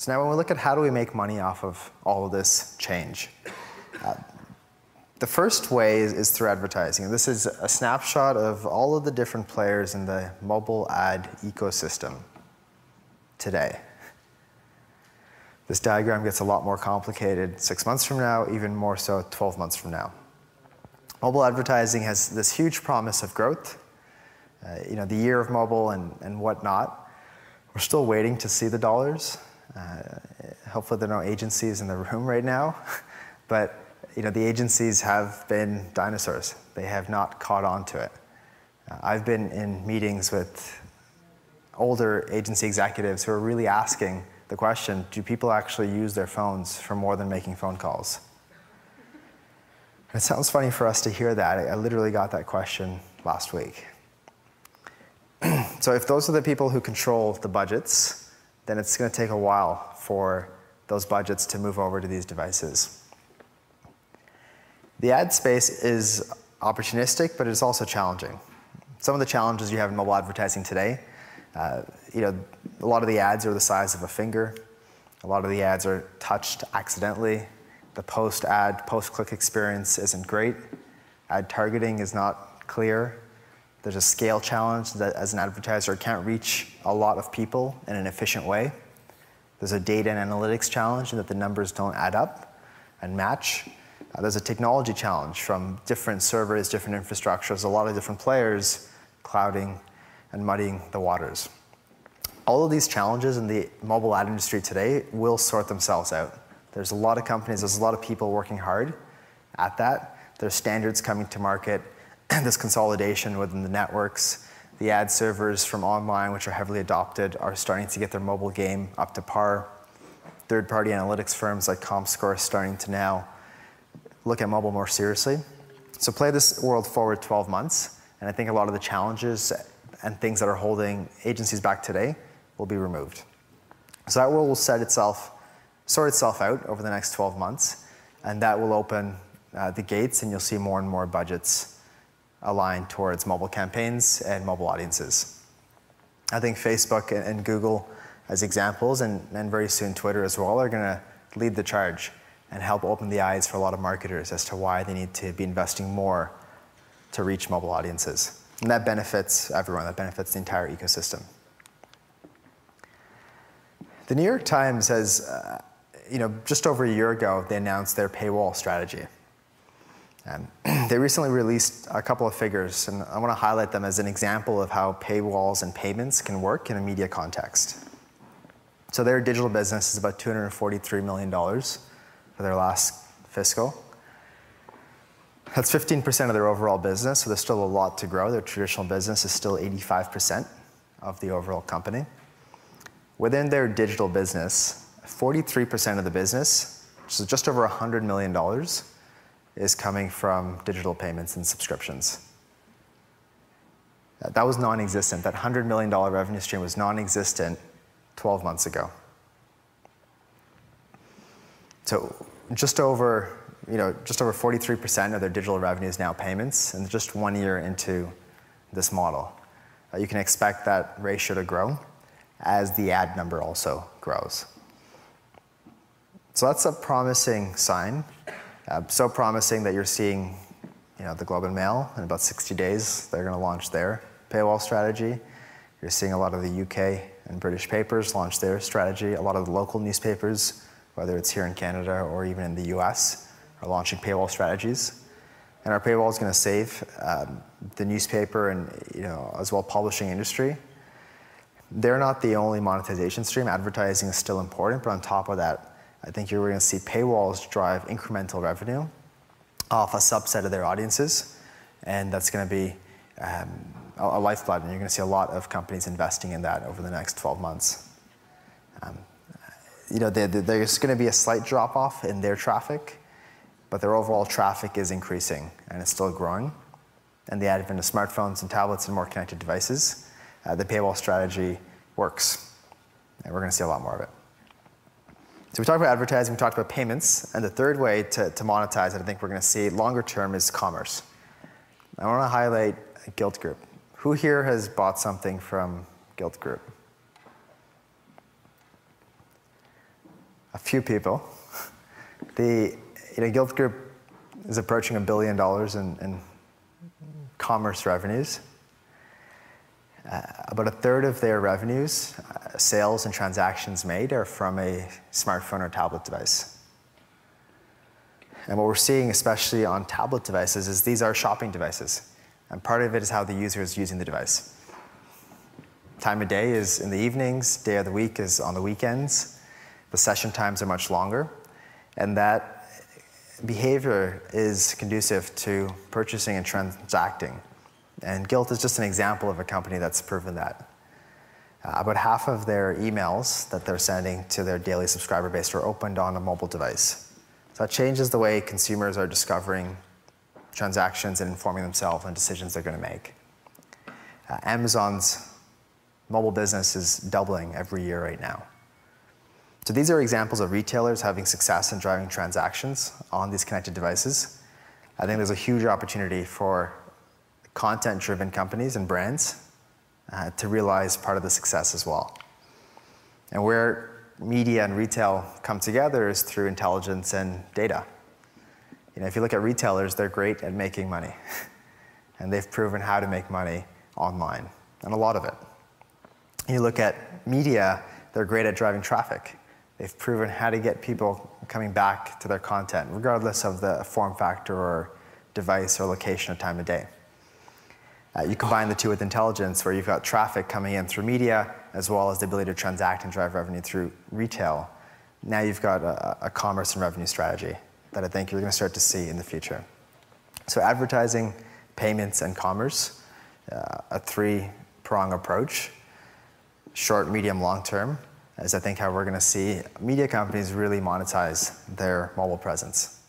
So now when we look at how do we make money off of all of this change, the first way is through advertising. And this is a snapshot of all of the different players in the mobile ad ecosystem today. This diagram gets a lot more complicated 6 months from now, even more so 12 months from now. Mobile advertising has this huge promise of growth. The year of mobile and whatnot. We're still waiting to see the dollars. Hopefully there are no agencies in the room right now. But the agencies have been dinosaurs. They have not caught on to it. I've been in meetings with older agency executives who are really asking the question, do people actually use their phones for more than making phone calls? It sounds funny for us to hear that. I literally got that question last week. So if those are the people who control the budgets, then it's going to take a while for those budgets to move over to these devices. The ad space is opportunistic, but it's also challenging. Some of the challenges you have in mobile advertising today, a lot of the ads are the size of a finger. A lot of the ads are touched accidentally. The post-ad, post-click experience isn't great. Ad targeting is not clear. There's a scale challenge that as an advertiser can't reach a lot of people in an efficient way. There's a data and analytics challenge in that the numbers don't add up and match. There's a technology challenge from different servers, different infrastructures, a lot of different players clouding and muddying the waters. All of these challenges in the mobile ad industry today will sort themselves out. There's a lot of companies, there's a lot of people working hard at that. There's standards coming to market, this consolidation within the networks. The ad servers from online, which are heavily adopted, are starting to get their mobile game up to par. Third-party analytics firms like Comscore are starting to now look at mobile more seriously. So play this world forward 12 months, and I think a lot of the challenges and things that are holding agencies back today will be removed. So that world will sort itself out over the next 12 months, and that will open the gates, and you'll see more and more budgets aligned towards mobile campaigns and mobile audiences. I think Facebook and Google, as examples, and very soon Twitter as well, are going to lead the charge and help open the eyes for a lot of marketers as to why they need to be investing more to reach mobile audiences. And that benefits everyone, that benefits the entire ecosystem. The New York Times has, just over a year ago, they announced their paywall strategy. They recently released a couple of figures, and I want to highlight them as an example of how paywalls and payments can work in a media context. So their digital business is about $243 million for their last fiscal. That's 15% of their overall business, so there's still a lot to grow. Their traditional business is still 85% of the overall company. Within their digital business, 43% of the business, which is just over $100 million, is coming from digital payments and subscriptions. That was non-existent. That $100 million revenue stream was non-existent 12 months ago. So just over 43% of their digital revenue is now payments, and just 1 year into this model. You can expect that ratio to grow as the ad number also grows. So that's a promising sign. So promising that you're seeing the Globe and Mail in about 60 days. They're going to launch their paywall strategy. You're seeing a lot of the UK and British papers launch their strategy. A lot of the local newspapers, whether it's here in Canada or even in the US, are launching paywall strategies. And our paywall is going to save the newspaper and as well publishing industry. They're not the only monetization stream. Advertising is still important, but on top of that, I think you're going to see paywalls drive incremental revenue off a subset of their audiences, and that's going to be a lifeblood, and you're going to see a lot of companies investing in that over the next 12 months. There's going to be a slight drop-off in their traffic, but their overall traffic is increasing, and it's still growing. And the advent of smartphones and tablets and more connected devices, the paywall strategy works, and we're going to see a lot more of it. So we talked about advertising, we talked about payments, and the third way to monetize that I think we're going to see longer term is commerce. I want to highlight Gilt Group. Who here has bought something from Gilt Group? few people. Gilt Group is approaching $1 billion in commerce revenues. About a third of their revenues, sales and transactions made, are from a smartphone or tablet device. And what we're seeing, especially on tablet devices, is these are shopping devices. And part of it is how the user is using the device. Time of day is in the evenings, day of the week is on the weekends. The session times are much longer. And that behavior is conducive to purchasing and transacting. And Gilt is just an example of a company that's proven that. About half of their emails that they're sending to their daily subscriber base are opened on a mobile device. So that changes the way consumers are discovering transactions and informing themselves on decisions they're going to make. Amazon's mobile business is doubling every year right now. So these are examples of retailers having success in driving transactions on these connected devices. I think there's a huge opportunity for content-driven companies and brands to realize part of the success as well. And where media and retail come together is through intelligence and data. If you look at retailers, they're great at making money. And they've proven how to make money online, and a lot of it. You look at media, they're great at driving traffic. They've proven how to get people coming back to their content, regardless of the form factor or device or location or time of day. You combine the two with intelligence, where you've got traffic coming in through media, as well as the ability to transact and drive revenue through retail. Now you've got a commerce and revenue strategy that I think you're going to start to see in the future. So advertising, payments, and commerce, a three-prong approach, short, medium, long term, is I think how we're going to see media companies really monetize their mobile presence.